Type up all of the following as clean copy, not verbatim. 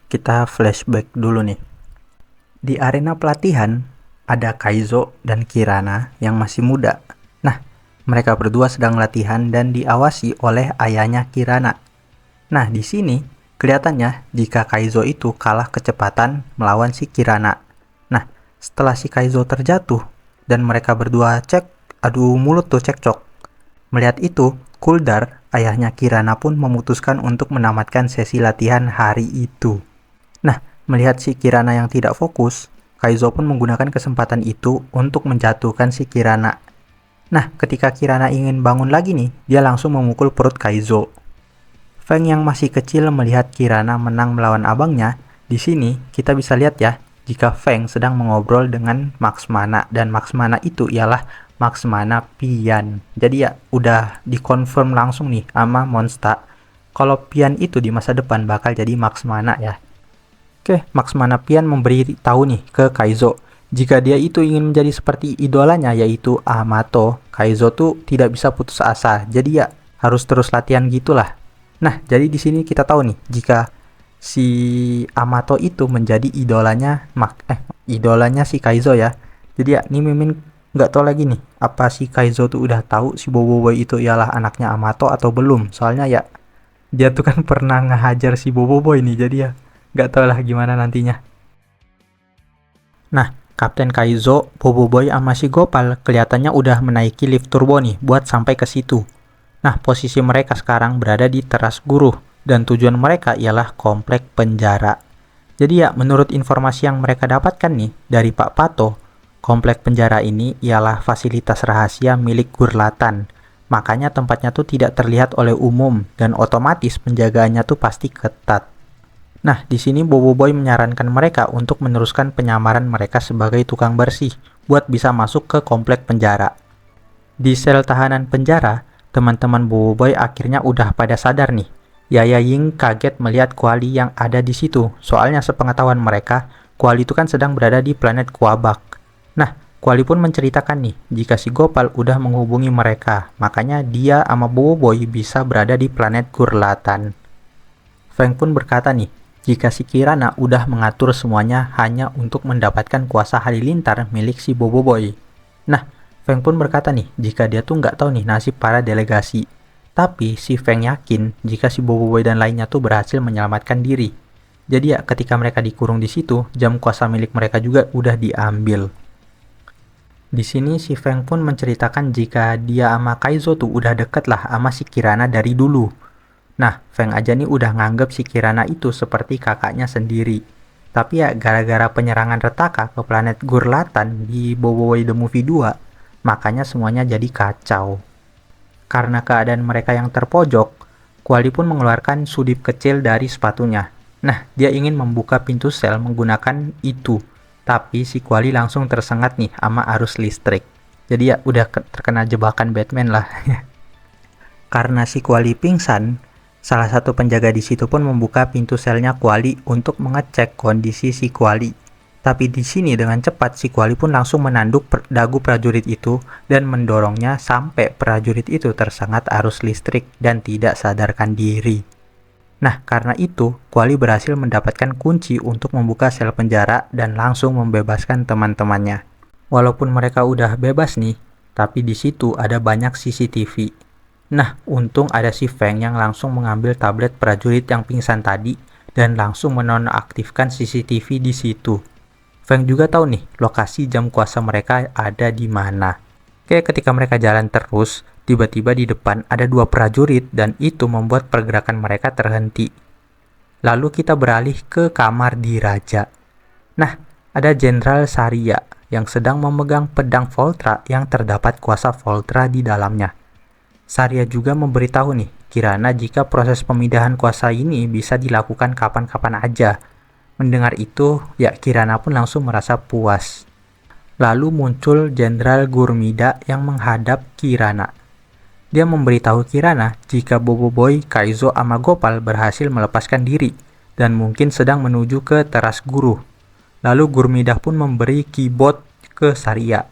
kita flashback dulu nih. Di arena pelatihan, ada Kaizo dan Kirana yang masih muda. Nah, mereka berdua sedang latihan dan diawasi oleh ayahnya Kirana. Nah, di sini kelihatannya jika Kaizo itu kalah kecepatan melawan si Kirana. Nah, setelah si Kaizo terjatuh dan mereka berdua adu mulut tuh cekcok. Melihat itu, Kuldar, ayahnya Kirana pun memutuskan untuk menamatkan sesi latihan hari itu. Nah, melihat si Kirana yang tidak fokus, Kaizo pun menggunakan kesempatan itu untuk menjatuhkan si Kirana. Nah, ketika Kirana ingin bangun lagi nih, dia langsung memukul perut Kaizo. Feng yang masih kecil melihat Kirana menang melawan abangnya. Di sini kita bisa lihat ya, jika Feng sedang mengobrol dengan Max Mana, dan Max Mana itu ialah Max Mana Pian. Jadi ya udah dikonfirm langsung nih sama Monsta kalau Pian itu di masa depan bakal jadi Max Mana ya. Oke, Max Mana Pian memberi tahu nih ke Kaizo jika dia itu ingin menjadi seperti idolanya yaitu Amato. Kaizo tuh tidak bisa putus asa. Jadi ya harus terus latihan gitulah. Nah, jadi di sini kita tahu nih jika si Amato itu menjadi idolanya si Kaizo ya. Jadi ya ini Mimin nggak tahu lagi nih apa si Kaizo tuh udah tahu si Boboiboy itu ialah anaknya Amato atau belum. Soalnya ya dia tuh kan pernah ngehajar si Boboiboy nih, jadi ya nggak tahu lah gimana nantinya. Nah, Kapten Kaizo, Boboiboy sama si Gopal kelihatannya udah menaiki lift turbo nih buat sampai ke situ. Nah, posisi mereka sekarang berada di teras guru dan tujuan mereka ialah komplek penjara. Jadi ya, menurut informasi yang mereka dapatkan nih dari Pak Pato, komplek penjara ini ialah fasilitas rahasia milik Gurlatan. Makanya tempatnya tuh tidak terlihat oleh umum dan otomatis penjagaannya tuh pasti ketat. Nah, di sini Boboiboy menyarankan mereka untuk meneruskan penyamaran mereka sebagai tukang bersih buat bisa masuk ke komplek penjara. Di sel tahanan penjara, teman-teman Boboiboy akhirnya udah pada sadar nih. Yaya Ying kaget melihat Kuali yang ada di situ. Soalnya sepengetahuan mereka, Kuali itu kan sedang berada di planet Quabak. Nah, Kuali pun menceritakan nih, jika si Gopal udah menghubungi mereka, makanya dia sama Boboiboy bisa berada di planet Gurlatan. Feng pun berkata nih, jika si Kirana udah mengatur semuanya hanya untuk mendapatkan kuasa halilintar milik si Boboiboy. Nah, Feng pun berkata nih, jika dia tuh nggak tahu nih nasib para delegasi. Tapi si Feng yakin jika si Boboiboy dan lainnya tuh berhasil menyelamatkan diri. Jadi ya ketika mereka dikurung di situ, jam kuasa milik mereka juga udah diambil. Di sini si Feng pun menceritakan jika dia sama Kaizo tuh udah deket lah sama si Kirana dari dulu. Nah, Feng aja nih udah nganggep si Kirana itu seperti kakaknya sendiri. Tapi ya gara-gara penyerangan Retaka ke planet Gurlatan di Boboiboy The Movie 2, makanya semuanya jadi kacau. Karena keadaan mereka yang terpojok, Kuali pun mengeluarkan sudip kecil dari sepatunya. Nah, dia ingin membuka pintu sel menggunakan itu. Tapi si Kuali langsung tersengat nih sama arus listrik. Jadi ya udah terkena jebakan Batman lah. Karena si Kuali pingsan, salah satu penjaga di situ pun membuka pintu selnya Kuali untuk mengecek kondisi si Kuali. Tapi di sini dengan cepat si Kuali pun langsung menanduk dagu prajurit itu dan mendorongnya sampai prajurit itu tersengat arus listrik dan tidak sadarkan diri. Nah, karena itu, Kuali berhasil mendapatkan kunci untuk membuka sel penjara dan langsung membebaskan teman-temannya. Walaupun mereka udah bebas nih, tapi di situ ada banyak CCTV. Nah, untung ada si Feng yang langsung mengambil tablet prajurit yang pingsan tadi dan langsung menonaktifkan CCTV di situ. Feng juga tahu nih lokasi jam kuasa mereka ada di mana. Oke, ketika mereka jalan terus, tiba-tiba di depan ada dua prajurit dan itu membuat pergerakan mereka terhenti. Lalu kita beralih ke kamar di Raja. Nah, ada Jenderal Saria yang sedang memegang pedang Voltra yang terdapat kuasa Voltra di dalamnya. Saria juga memberitahu nih, Kirana jika proses pemindahan kuasa ini bisa dilakukan kapan-kapan aja. Mendengar itu, ya Kirana pun langsung merasa puas. Lalu muncul Jenderal Gurmida yang menghadap Kirana. Dia memberitahu Kirana jika Boboiboy, Kaizo, sama Gopal berhasil melepaskan diri dan mungkin sedang menuju ke teras guru. Lalu Gurmida pun memberi keyboard ke Saria.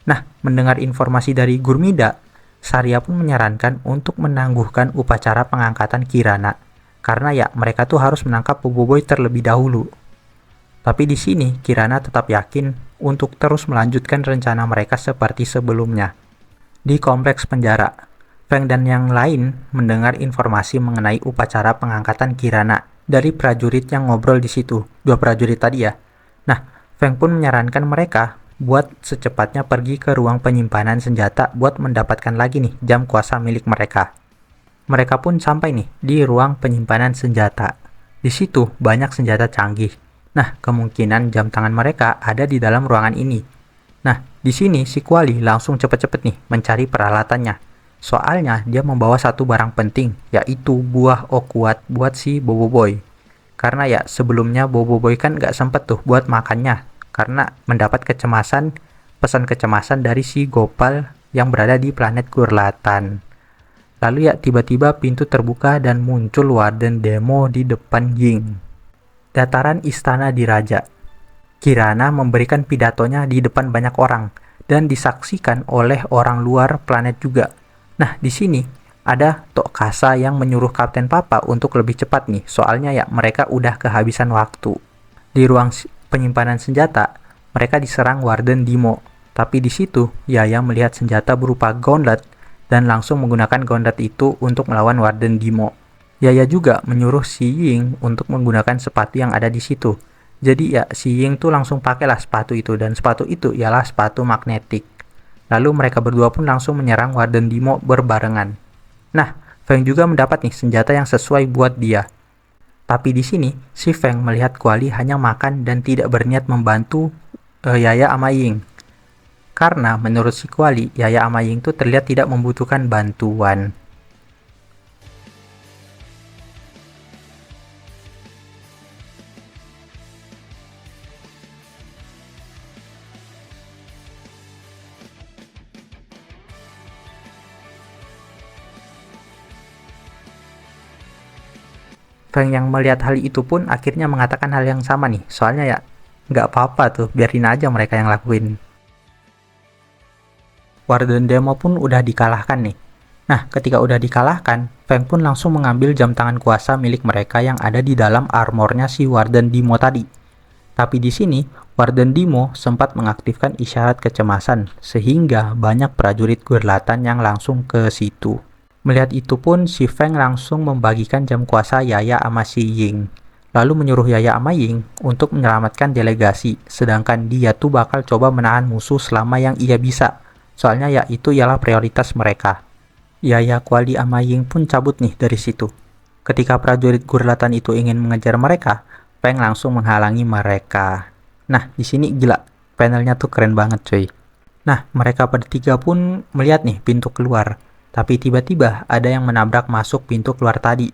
Nah, mendengar informasi dari Gurmida, Saria pun menyarankan untuk menangguhkan upacara pengangkatan Kirana. karena ya mereka tuh harus menangkap Bobo Boy terlebih dahulu. Tapi di sini Kirana tetap yakin untuk terus melanjutkan rencana mereka seperti sebelumnya. Di kompleks penjara, Feng dan yang lain mendengar informasi mengenai upacara pengangkatan Kirana dari prajurit yang ngobrol di situ, 2 prajurit tadi ya. Nah, Feng pun menyarankan mereka buat secepatnya pergi ke ruang penyimpanan senjata buat mendapatkan lagi nih jam kuasa milik mereka. Mereka pun sampai nih di ruang penyimpanan senjata. Di situ banyak senjata canggih. Nah, kemungkinan jam tangan mereka ada di dalam ruangan ini. Nah, di sini si Kuali langsung cepet-cepet nih mencari peralatannya. Soalnya dia membawa satu barang penting, yaitu buah okuat buat si Bobo Boy. Karena ya sebelumnya Bobo Boy kan gak sempet tuh buat makannya, karena mendapat pesan kecemasan dari si Gopal yang berada di planet Gurlatan. Lalu ya tiba-tiba pintu terbuka dan muncul Warden Demo di depan Ying. Dataran istana diraja. Kirana memberikan pidatonya di depan banyak orang dan disaksikan oleh orang luar planet juga. Nah, di sini ada Tok Kasa yang menyuruh Kapten Papa untuk lebih cepat nih, soalnya ya mereka udah kehabisan waktu. Di ruang penyimpanan senjata, mereka diserang Warden Demo. Tapi di situ, Yaya melihat senjata berupa gauntlet dan langsung menggunakan gauntlet itu untuk melawan Warden Demo. Yaya juga menyuruh si Ying untuk menggunakan sepatu yang ada di situ. Jadi ya si Ying tuh langsung pakailah sepatu itu, dan sepatu itu ialah sepatu magnetik. Lalu mereka berdua pun langsung menyerang Warden Demo berbarengan. Nah, Feng juga mendapat nih senjata yang sesuai buat dia. Tapi di sini si Feng melihat Kuali hanya makan dan tidak berniat membantu Yaya sama Ying. Karena menurut si Kuali, Yaya sama Ying tuh terlihat tidak membutuhkan bantuan. Feng yang melihat hal itu pun akhirnya mengatakan hal yang sama nih. Soalnya ya nggak apa-apa tuh, biarin aja mereka yang lakuin. Warden Demo pun udah dikalahkan nih. Nah, ketika udah dikalahkan, Feng pun langsung mengambil jam tangan kuasa milik mereka yang ada di dalam armornya si Warden Demo tadi. Tapi di sini, Warden Demo sempat mengaktifkan isyarat kecemasan, sehingga banyak prajurit Gurlatan yang langsung ke situ. Melihat itu pun, si Feng langsung membagikan jam kuasa Yaya sama si Ying. Lalu menyuruh Yaya sama Ying untuk menyelamatkan delegasi, sedangkan dia tuh bakal coba menahan musuh selama yang ia bisa. Soalnya ya itu ialah prioritas mereka. Yaya, Kuali sama Ying pun cabut nih dari situ. Ketika prajurit Gurlatan itu ingin mengejar mereka, Feng langsung menghalangi mereka. Nah, di sini gila, panelnya tuh keren banget cuy. Nah, mereka bertiga pun melihat nih pintu keluar. Tapi tiba-tiba ada yang menabrak masuk pintu keluar tadi.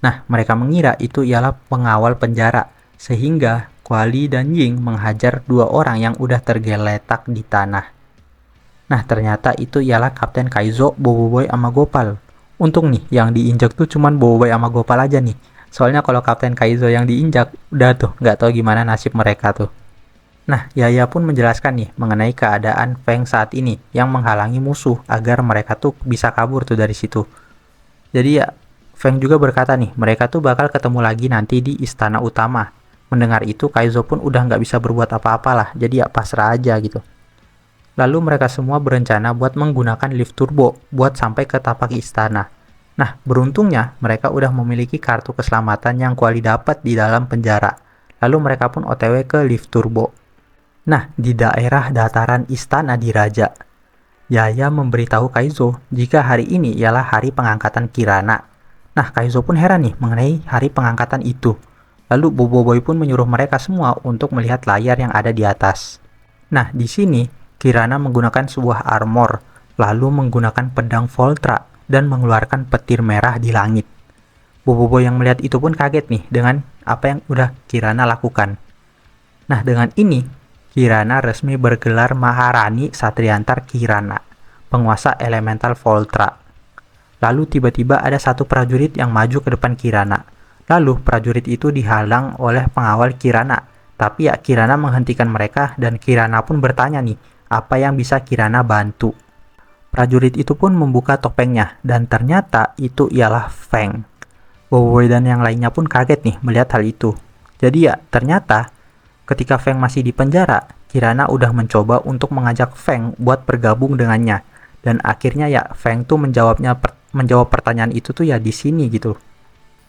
Nah, mereka mengira itu ialah pengawal penjara, sehingga Kuali dan Ying menghajar 2 orang yang udah tergeletak di tanah. Nah, ternyata itu ialah Kapten Kaizo, Bobo Boy, sama Gopal. Untung nih, yang diinjak tuh cuman Bobo Boy sama Gopal aja nih. Soalnya kalau Kapten Kaizo yang diinjak, udah tuh, nggak tahu gimana nasib mereka tuh. Nah, Yaya pun menjelaskan nih mengenai keadaan Feng saat ini yang menghalangi musuh agar mereka tuh bisa kabur tuh dari situ. Jadi ya, Feng juga berkata nih, mereka tuh bakal ketemu lagi nanti di istana utama. Mendengar itu, Kaizo pun udah nggak bisa berbuat apa-apalah, jadi ya pasrah aja gitu. Lalu mereka semua berencana buat menggunakan lift turbo buat sampai ke tapak istana. Nah, beruntungnya mereka udah memiliki kartu keselamatan yang Kuali dapat di dalam penjara. Lalu mereka pun OTW ke lift turbo. Nah, di daerah dataran istana diraja, Yaya memberitahu Kaizo jika hari ini ialah hari pengangkatan Kirana. Nah, Kaizo pun heran nih mengenai hari pengangkatan itu. Lalu Bobo Boy pun menyuruh mereka semua untuk melihat layar yang ada di atas. Nah, di sini Kirana menggunakan sebuah armor, lalu menggunakan pedang Voltra dan mengeluarkan petir merah di langit. Bobo Boy yang melihat itu pun kaget nih dengan apa yang udah Kirana lakukan. Nah, dengan ini Kirana resmi bergelar Maharani Satriantar Kirana, penguasa elemental Voltra. Lalu tiba-tiba ada satu prajurit yang maju ke depan Kirana. Lalu prajurit itu dihalang oleh pengawal Kirana. Tapi ya Kirana menghentikan mereka dan Kirana pun bertanya nih, apa yang bisa Kirana bantu. Prajurit itu pun membuka topengnya dan ternyata itu ialah Feng. Boboiboy dan yang lainnya pun kaget nih melihat hal itu. Jadi ya, ternyata ketika Feng masih di penjara, Kirana udah mencoba untuk mengajak Feng buat bergabung dengannya. Dan akhirnya ya, Feng tuh menjawab pertanyaan itu tuh ya di sini gitu.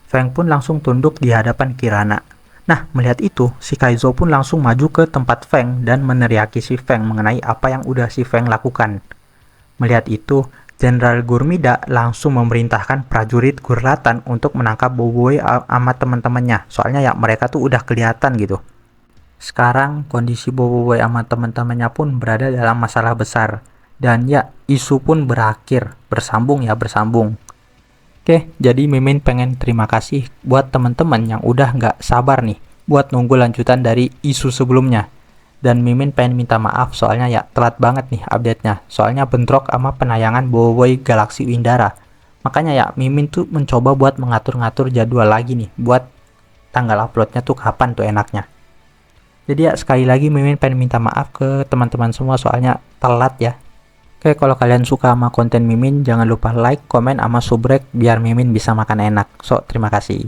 Feng pun langsung tunduk di hadapan Kirana. Nah, melihat itu, si Kaizo pun langsung maju ke tempat Feng dan meneriaki si Feng mengenai apa yang udah si Feng lakukan. Melihat itu, Jenderal Gurmida langsung memerintahkan prajurit Gurlatan untuk menangkap Boboiboy sama teman-temannya. Soalnya ya mereka tuh udah kelihatan gitu. Sekarang kondisi Boboiboy sama teman-temannya pun berada dalam masalah besar. Dan ya, isu pun berakhir, bersambung. Oke, jadi Mimin pengen terima kasih buat teman-teman yang udah nggak sabar nih buat nunggu lanjutan dari isu sebelumnya. Dan Mimin pengen minta maaf soalnya ya telat banget nih update-nya. Soalnya bentrok sama penayangan Boboiboy Galaxy Windara. Makanya ya Mimin tuh mencoba buat mengatur-ngatur jadwal lagi nih buat tanggal uploadnya tuh kapan tuh enaknya. Jadi ya sekali lagi Mimin pengen minta maaf ke teman-teman semua soalnya telat ya. Oke, kalau kalian suka sama konten Mimin jangan lupa like, komen, sama subrek biar Mimin bisa makan enak. So, terima kasih.